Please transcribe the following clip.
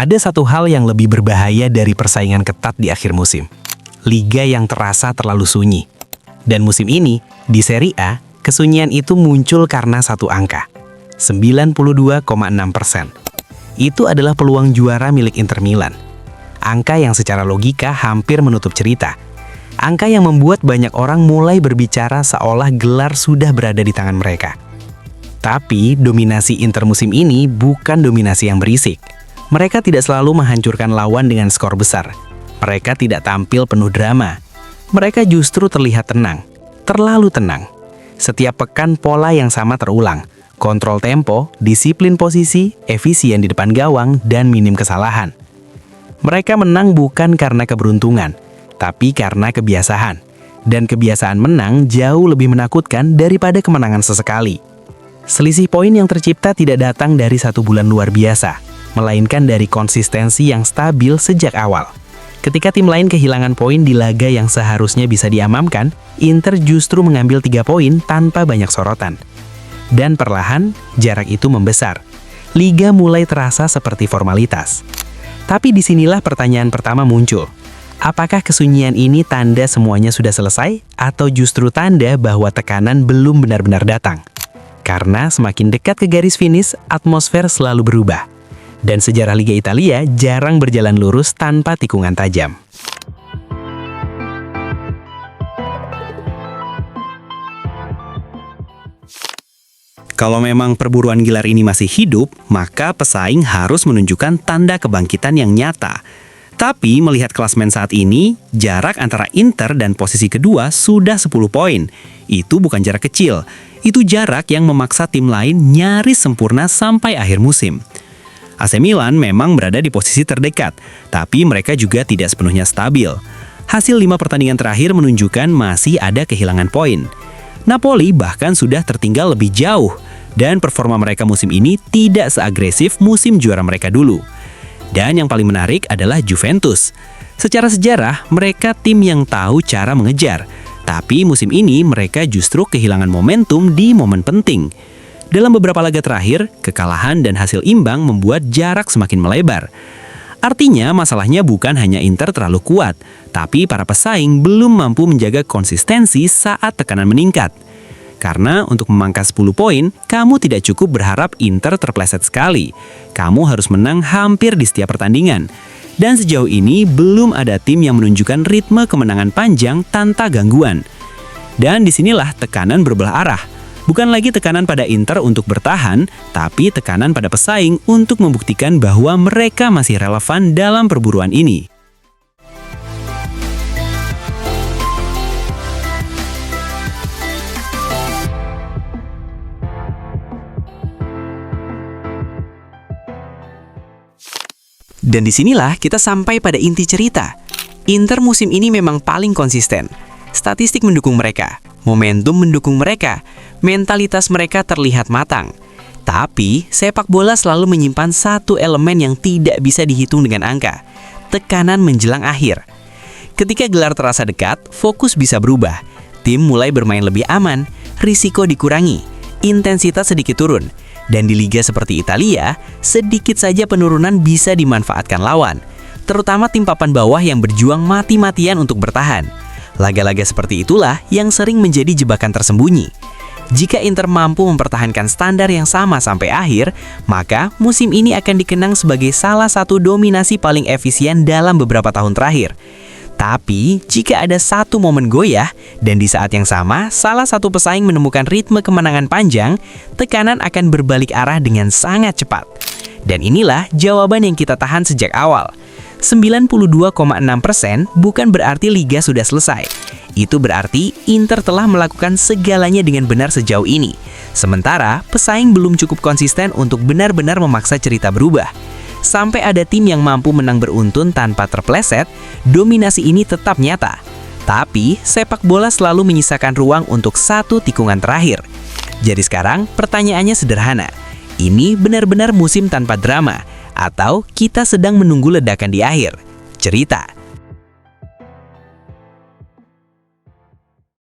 Ada satu hal yang lebih berbahaya dari persaingan ketat di akhir musim. Liga yang terasa terlalu sunyi. Dan musim ini, di Serie A, kesunyian itu muncul karena satu angka, 92,6%. Itu adalah peluang juara milik Inter Milan. Angka yang secara logika hampir menutup cerita. Angka yang membuat banyak orang mulai berbicara seolah gelar sudah berada di tangan mereka. Tapi, dominasi Inter musim ini bukan dominasi yang berisik. Mereka tidak selalu menghancurkan lawan dengan skor besar. Mereka tidak tampil penuh drama. Mereka justru terlihat tenang, terlalu tenang. Setiap pekan pola yang sama terulang. Kontrol tempo, disiplin posisi, efisien di depan gawang, dan minim kesalahan. Mereka menang bukan karena keberuntungan, tapi karena kebiasaan. Dan kebiasaan menang jauh lebih menakutkan daripada kemenangan sesekali. Selisih poin yang tercipta tidak datang dari satu bulan luar biasa, melainkan dari konsistensi yang stabil sejak awal. Ketika tim lain kehilangan poin di laga yang seharusnya bisa diamankan, Inter justru mengambil 3 poin tanpa banyak sorotan. Dan perlahan, jarak itu membesar. Liga mulai terasa seperti formalitas. Tapi disinilah pertanyaan pertama muncul. Apakah kesunyian ini tanda semuanya sudah selesai, atau justru tanda bahwa tekanan belum benar-benar datang? Karena semakin dekat ke garis finish, atmosfer selalu berubah. Dan sejarah Liga Italia jarang berjalan lurus tanpa tikungan tajam. Kalau memang perburuan gelar ini masih hidup, maka pesaing harus menunjukkan tanda kebangkitan yang nyata. Tapi melihat klasemen saat ini, jarak antara Inter dan posisi kedua sudah 10 poin. Itu bukan jarak kecil, itu jarak yang memaksa tim lain nyaris sempurna sampai akhir musim. AC Milan memang berada di posisi terdekat, tapi mereka juga tidak sepenuhnya stabil. Hasil 5 pertandingan terakhir menunjukkan masih ada kehilangan poin. Napoli bahkan sudah tertinggal lebih jauh, dan performa mereka musim ini tidak seagresif musim juara mereka dulu. Dan yang paling menarik adalah Juventus. Secara sejarah, mereka tim yang tahu cara mengejar, tapi musim ini mereka justru kehilangan momentum di momen penting. Dalam beberapa laga terakhir, kekalahan dan hasil imbang membuat jarak semakin melebar. Artinya, masalahnya bukan hanya Inter terlalu kuat, tapi para pesaing belum mampu menjaga konsistensi saat tekanan meningkat. Karena untuk memangkas 10 poin, kamu tidak cukup berharap Inter terpleset sekali. Kamu harus menang hampir di setiap pertandingan. Dan sejauh ini, belum ada tim yang menunjukkan ritme kemenangan panjang tanpa gangguan. Dan disinilah tekanan berbelah arah. Bukan lagi tekanan pada Inter untuk bertahan, tapi tekanan pada pesaing untuk membuktikan bahwa mereka masih relevan dalam perburuan ini. Dan disinilah kita sampai pada inti cerita. Inter musim ini memang paling konsisten. Statistik mendukung mereka, momentum mendukung mereka, mentalitas mereka terlihat matang. Tapi, sepak bola selalu menyimpan satu elemen yang tidak bisa dihitung dengan angka, tekanan menjelang akhir. Ketika gelar terasa dekat, fokus bisa berubah. Tim mulai bermain lebih aman, risiko dikurangi, intensitas sedikit turun. Dan di liga seperti Italia, sedikit saja penurunan bisa dimanfaatkan lawan, terutama tim papan bawah yang berjuang mati-matian untuk bertahan. Laga-laga seperti itulah yang sering menjadi jebakan tersembunyi. Jika Inter mampu mempertahankan standar yang sama sampai akhir, maka musim ini akan dikenang sebagai salah satu dominasi paling efisien dalam beberapa tahun terakhir. Tapi, jika ada satu momen goyah, dan di saat yang sama, salah satu pesaing menemukan ritme kemenangan panjang, tekanan akan berbalik arah dengan sangat cepat. Dan inilah jawaban yang kita tahan sejak awal. 92,6% bukan berarti liga sudah selesai. Itu berarti Inter telah melakukan segalanya dengan benar sejauh ini. Sementara, pesaing belum cukup konsisten untuk benar-benar memaksa cerita berubah. Sampai ada tim yang mampu menang beruntun tanpa terpleset, dominasi ini tetap nyata. Tapi, sepak bola selalu menyisakan ruang untuk satu tikungan terakhir. Jadi sekarang, pertanyaannya sederhana. Ini benar-benar musim tanpa drama, atau kita sedang menunggu ledakan di akhir? Cerita.